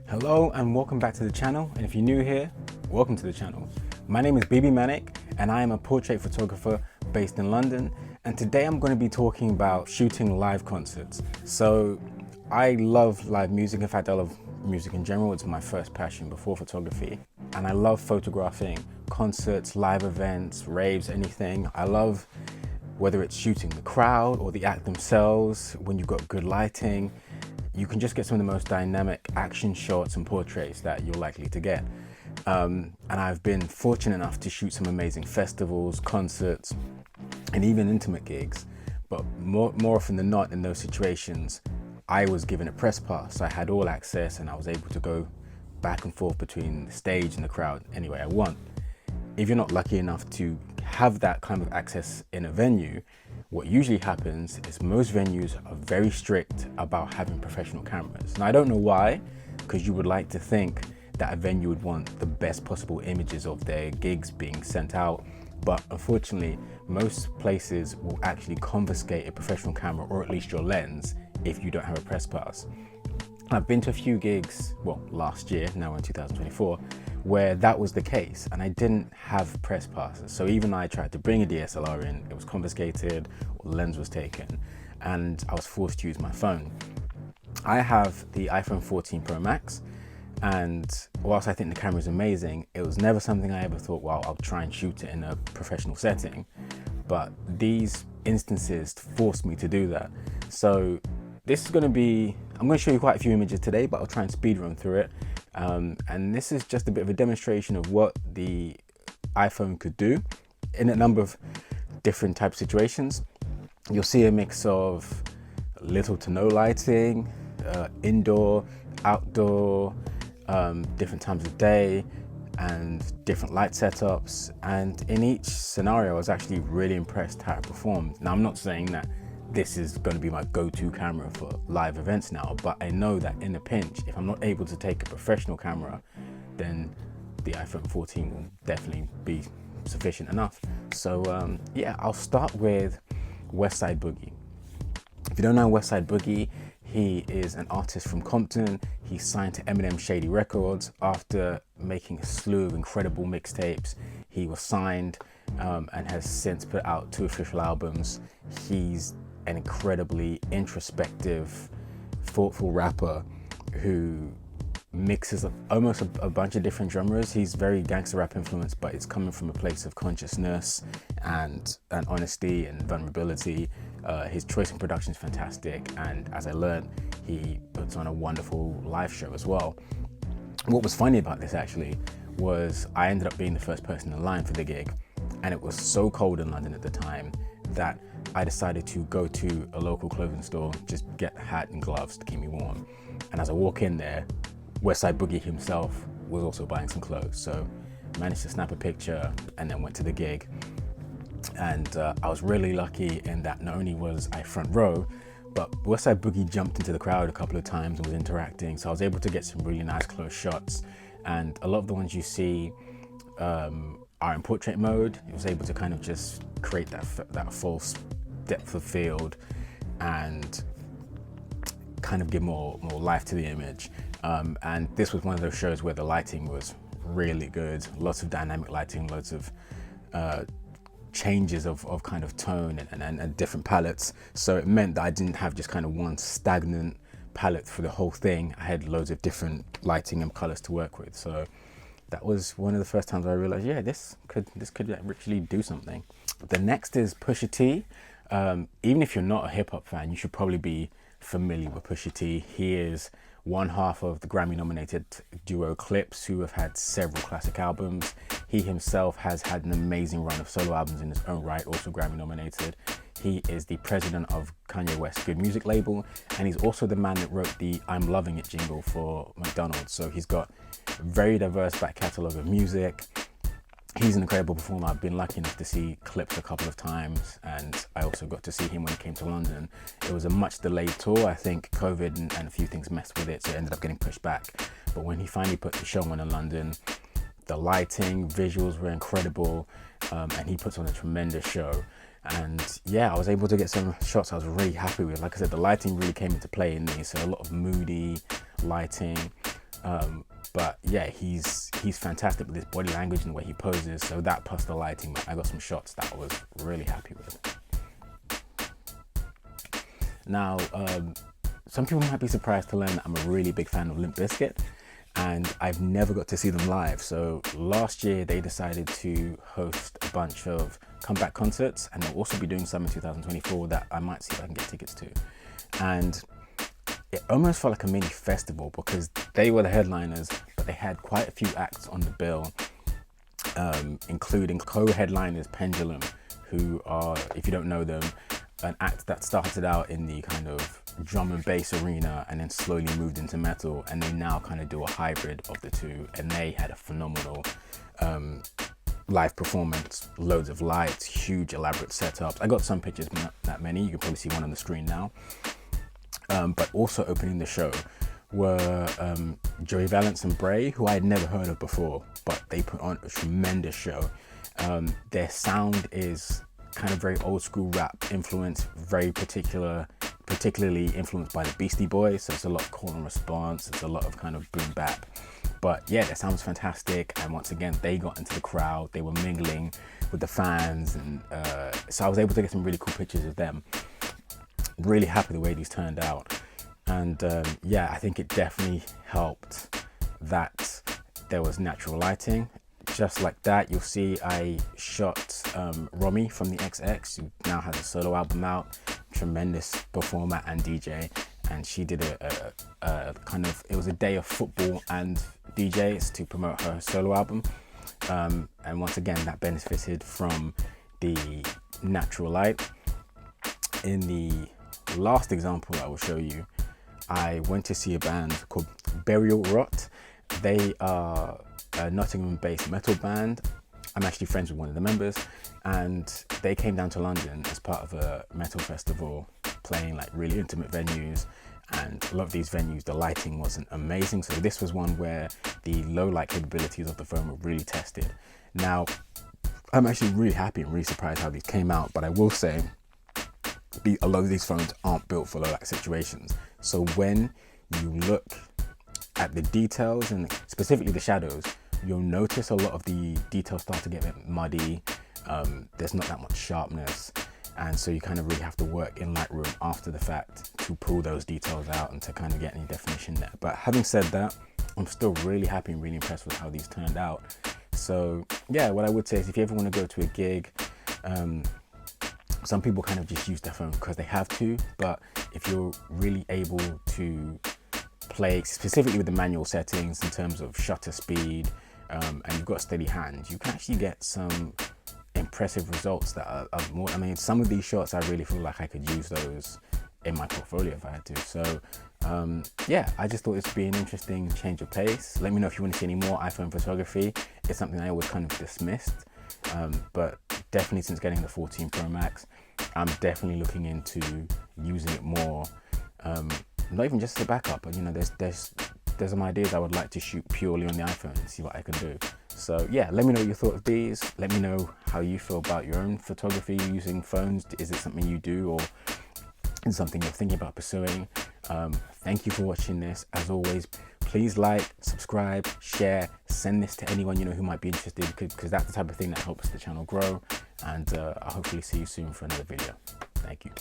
Hello and welcome back to the channel, and if you're new here, welcome to the channel. My name is BB Manic and I am a portrait photographer based in London, and today I'm going to be talking about shooting live concerts. So I love live music. In fact, I love music in general. It's my first passion before photography, and I love photographing concerts, live events, raves, anything. I love whether it's shooting the crowd or the act themselves. When you've got good lighting, you can just get some of the most dynamic action shots and portraits that you're likely to get. And I've been fortunate enough to shoot some amazing festivals, concerts, and even intimate gigs. But more often than not, in those situations, I was given a press pass. I had all access and I was able to go back and forth between the stage and the crowd any way I want. If you're not lucky enough to have that kind of access in a venue, what usually happens is most venues are very strict about having professional cameras. Now, I don't know why, because you would like to think that a venue would want the best possible images of their gigs being sent out, but unfortunately, most places will actually confiscate a professional camera, or at least your lens, if you don't have a press pass. I've been to a few gigs, well, last year, now in 2024, where that was the case, and I didn't have press passes. So even I tried to bring a DSLR in, it was confiscated, or the lens was taken, and I was forced to use my phone. I have the iPhone 14 Pro Max, and whilst I think the camera is amazing, it was never something I ever thought, well, I'll try and shoot it in a professional setting. But these instances forced me to do that. So this is going to be, I'm going to show you quite a few images today, but I'll try and speed run through it. And this is just a bit of a demonstration of what the iPhone could do in a number of different type of situations. You'll see a mix of little to no lighting, indoor, outdoor, different times of day, and different light setups. And in each scenario, I was actually really impressed how it performed. Now, I'm not saying that this is going to be my go-to camera for live events now, but I know that in a pinch, if I'm not able to take a professional camera, then the iPhone 14 will definitely be sufficient enough. So yeah, I'll start with West Side Boogie. If you don't know West Side Boogie, he is an artist from Compton. He signed to Eminem Shady Records after making a slew of incredible mixtapes. He was signed and has since put out 2 official albums. He's an incredibly introspective, thoughtful rapper who mixes almost a bunch of different genres. He's very gangster rap influenced, but it's coming from a place of consciousness and honesty and vulnerability. His choice in production is fantastic, and as I learned, he puts on a wonderful live show as well. What was funny about this actually was I ended up being the first person in line for the gig, and it was so cold in London at the time that I decided to go to a local clothing store, just get a hat and gloves to keep me warm. And as I walk in there, West Side Boogie himself was also buying some clothes. So managed to snap a picture and then went to the gig. And I was really lucky in that not only was I front row, but West Side Boogie jumped into the crowd a couple of times and was interacting. So I was able to get some really nice close shots. And a lot of the ones you see are in portrait mode. It was able to kind of just create that false depth of field and kind of give more life to the image. And this was one of those shows where the lighting was really good. Lots of dynamic lighting, lots of changes of kind of tone and different palettes. So it meant that I didn't have just kind of one stagnant palette for the whole thing. I had loads of different lighting and colors to work with. So that was one of the first times I realized, yeah, this could actually do something. The next is Pusha T. Even if you're not a hip hop fan, you should probably be familiar with Pusha T. He is one half of the Grammy-nominated duo Clips, who have had several classic albums. He himself has had an amazing run of solo albums in his own right, also Grammy-nominated. He is the president of Kanye West's Good Music label, and he's also the man that wrote the I'm Loving It jingle for McDonald's. So he's got a very diverse back catalogue of music. He's an incredible performer. I've been lucky enough to see Clips a couple of times, and I also got to see him when he came to London. It was a much delayed tour. I think COVID and a few things messed with it, so it ended up getting pushed back. But when he finally put the show on in London, the lighting, visuals were incredible, and he puts on a tremendous show. And yeah, I was able to get some shots I was really happy with. Like I said, the lighting really came into play in these, so a lot of moody lighting. But yeah, he's fantastic with his body language and the way he poses. So that plus the lighting, I got some shots that I was really happy with. Now, some people might be surprised to learn that I'm a really big fan of Limp Bizkit, and I've never got to see them live. So last year they decided to host a bunch of comeback concerts, and they'll also be doing some in 2024 that I might see if I can get tickets to. And it almost felt like a mini festival because they were the headliners, but they had quite a few acts on the bill, including co-headliners Pendulum, who are, if you don't know them, an act that started out in the kind of drum and bass arena and then slowly moved into metal, and they now kind of do a hybrid of the two, and they had a phenomenal live performance, loads of lights, huge elaborate setups. I got some pictures, but not that many. You can probably see one on the screen now. But also opening the show were Joey Valence and Bray, who I had never heard of before, but they put on a tremendous show. Their sound is kind of very old school rap influence, very particularly influenced by the Beastie Boys. So it's a lot of call and response, it's a lot of kind of boom bap. But yeah, that sounds fantastic. And once again, they got into the crowd, they were mingling with the fans, and so I was able to get some really cool pictures of them. Really happy the way these turned out. And yeah, I think it definitely helped that there was natural lighting. Just like that, you'll see I shot Romy from the XX, who now has a solo album out, tremendous performer and DJ, and she did a kind of, it was a day of football and DJs to promote her solo album, and once again that benefited from the natural light. In the last example I will show you, I went to see a band called Burial Rot. They are a Nottingham-based metal band. I'm actually friends with one of the members, and they came down to London as part of a metal festival, playing like really intimate venues. And a lot of these venues, the lighting wasn't amazing, so this was one where the low light capabilities of the phone were really tested. Now, I'm actually really happy and really surprised how these came out, but I will say a lot of these phones aren't built for low light situations. So when you look at the details and specifically the shadows, you'll notice a lot of the details start to get a bit muddy. There's not that much sharpness, and so you kind of really have to work in Lightroom after the fact to pull those details out and to kind of get any definition there. But having said that, I'm still really happy and really impressed with how these turned out. So yeah, what I would say is if you ever want to go to a gig, some people kind of just use their phone because they have to, but if you're really able to play specifically with the manual settings in terms of shutter speed, and you've got a steady hand, you can actually get some impressive results that are more, I mean, some of these shots I really feel like I could use those in my portfolio if I had to. So yeah, I just thought this would be an interesting change of pace. Let me know if you want to see any more iPhone photography. It's something I always kind of dismissed, but definitely since getting the 14 Pro Max, I'm definitely looking into using it more, not even just as a backup, but you know, there's some ideas I would like to shoot purely on the iPhone and see what I can do. So yeah, let me know what you thought of these. Let me know how you feel about your own photography using phones. Is it something you do, or is it something you're thinking about pursuing? Thank you for watching this. As always, please like, subscribe, share, send this to anyone you know who might be interested, because that's the type of thing that helps the channel grow. And I'll hopefully see you soon for another video. Thank you.